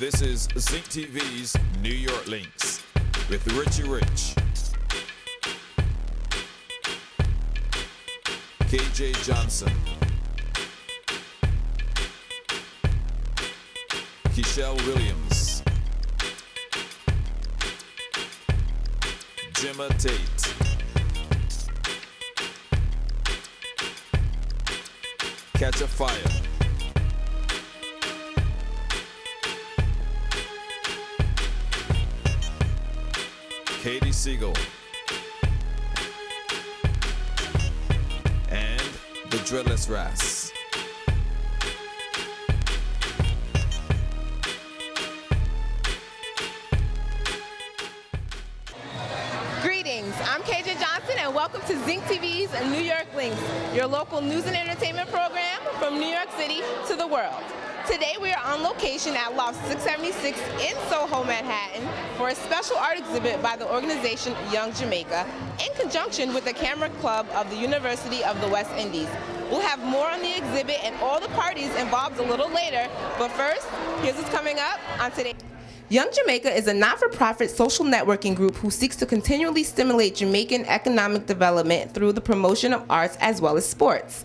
This is Zinc TV's New York Links with Richie Rich, KJ Johnson, Kishelle Williams, Gemma Tate, Catch a Fire, Katie Siegel, and the Dreadless Ras. Greetings, I'm KJ Johnson and welcome to Zinc TV's New York Links, your local news and entertainment program from New York City to the world. Today we are on location at Loft 676 in Soho, Manhattan for a special art exhibit by the organization Young Jamaica in conjunction with the Camera Club of the University of the West Indies. We'll have more on the exhibit and all the parties involved a little later, but first, here's what's coming up on today. Young Jamaica is a not-for-profit social networking group who seeks to continually stimulate Jamaican economic development through the promotion of arts as well as sports.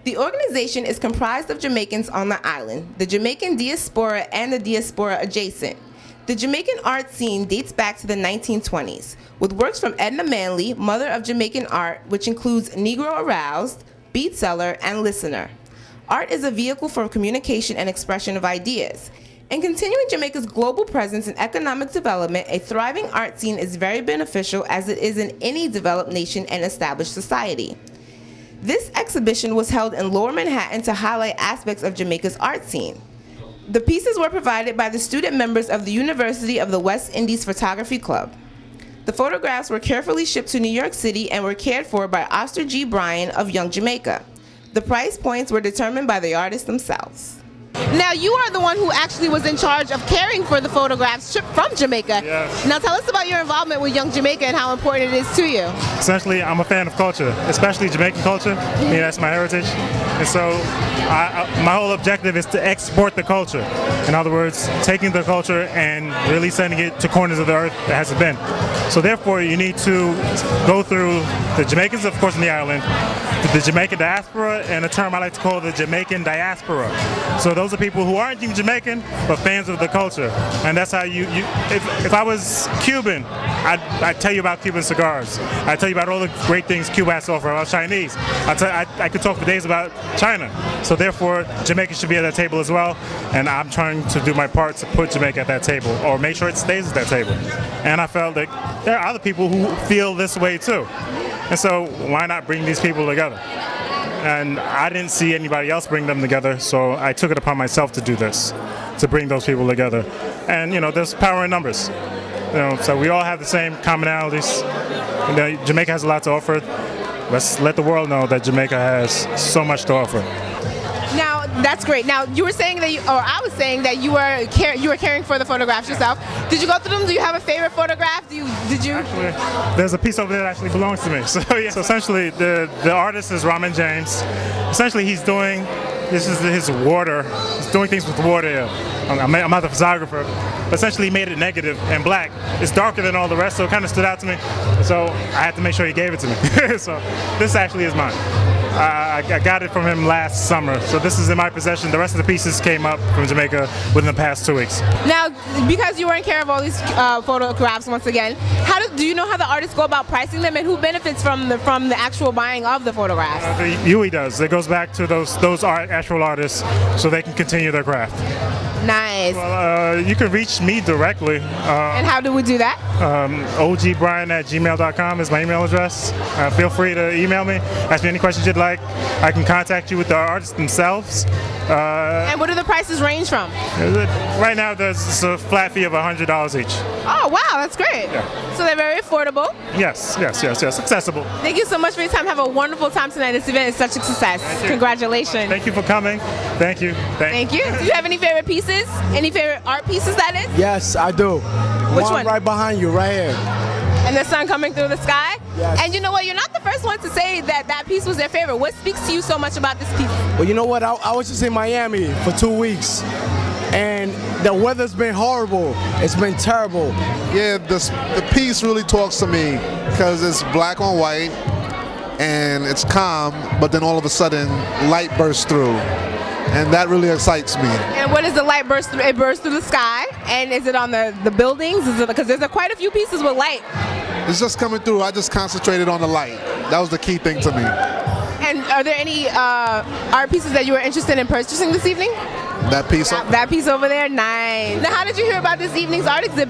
The organization is comprised of Jamaicans on the island, the Jamaican diaspora, and the diaspora adjacent. The Jamaican art scene dates back to the 1920s, with works from Edna Manley, mother of Jamaican art, which includes Negro Aroused, Beat Seller, and Listener. Art is a vehicle for communication and expression of ideas. In continuing Jamaica's global presence and economic development, a thriving art scene is very beneficial as it is in any developed nation and established society. This exhibition was held in Lower Manhattan to highlight aspects of Jamaica's art scene. The pieces were provided by the student members of the University of the West Indies Photography Club. The photographs were carefully shipped to New York City and were cared for by Oscar G. Bryan of Young Jamaica. The price points were determined by the artists themselves. Now, you are the one who actually was in charge of caring for the photographs shipped from Jamaica. Yes. Now, tell us about your involvement with Young Jamaica and how important it is to you. Essentially, I'm a fan of culture, especially Jamaican culture. That's my heritage. And so my whole objective is to export the culture. In other words, taking the culture and really sending it to corners of the earth that hasn't been. So therefore, you need to go through the Jamaicans, of course, in the island, the Jamaican diaspora, and a term I like to call the Jamaican diaspora. So those are people who aren't even Jamaican, but fans of the culture. And that's how if I was Cuban, I'd tell you about Cuban cigars. I'd tell you about all the great things Cuba has to offer. About Chinese, I could talk for days about China. So therefore, Jamaica should be at that table as well. And I'm trying to do my part to put Jamaica at that table, or make sure it stays at that table. And I felt like there are other people who feel this way too. And so why not bring these people together? And I didn't see anybody else bring them together, so I took it upon myself to do this, to bring those people together. And there's power in numbers. So we all have the same commonalities. Jamaica has a lot to offer. Let's let the world know that Jamaica has so much to offer. Now, that's great. Now, you were saying that, I was saying that you were caring for the photographs yourself. Did you go through them? Do you have a favorite photograph? Did you? Actually, there's a piece over there that actually belongs to me. So yeah. So essentially, the artist is Raman James. Essentially, this is his water. He's doing things with water. I'm not the photographer. But essentially, he made it negative and black. It's darker than all the rest, so it kind of stood out to me. So I had to make sure he gave it to me. So this actually is mine. I got it from him last summer, so this is in my possession. The rest of the pieces came up from Jamaica within the past 2 weeks. Now, because you were in care of all these photographs once again, do you know how the artists go about pricing them, and who benefits from the actual buying of the photographs? The UE does. It goes back to those actual artists, so they can continue their craft. Nice. Well, you can reach me directly. And how do we do that? ogbrian@gmail.com is my email address. Feel free to email me. Ask me any questions you'd like. I can contact you with the artists themselves. And what do the prices range from? Right now, there's a flat fee of $100 each. Oh, wow, that's great. Yeah. So they're very affordable. Yes, accessible. Thank you so much for your time. Have a wonderful time tonight. This event is such a success. Congratulations. Thank you for coming. Thank you. Thank you. Do you have any favorite pieces? Any favorite art pieces, that is? Yes, I do. Which one? Right behind you, right here. And the sun coming through the sky? Yes. And you know what? You're not the first one to say that piece was their favorite. What speaks to you so much about this piece? Well, you know what? I was just in Miami for 2 weeks. and the weather's been horrible. It's been terrible. Yeah, the piece really talks to me because it's black on white and it's calm, but then all of a sudden light bursts through, and that really excites me. And what is the light burst through? It bursts through the sky, and is it on the buildings? Is it, because there's quite a few pieces with light. It's just coming through. I just concentrated on the light. That was the key thing to me. And are there any art pieces that you were interested in purchasing this evening? That piece. That piece over there, nice. Now, how did you hear about this evening's art exhibit?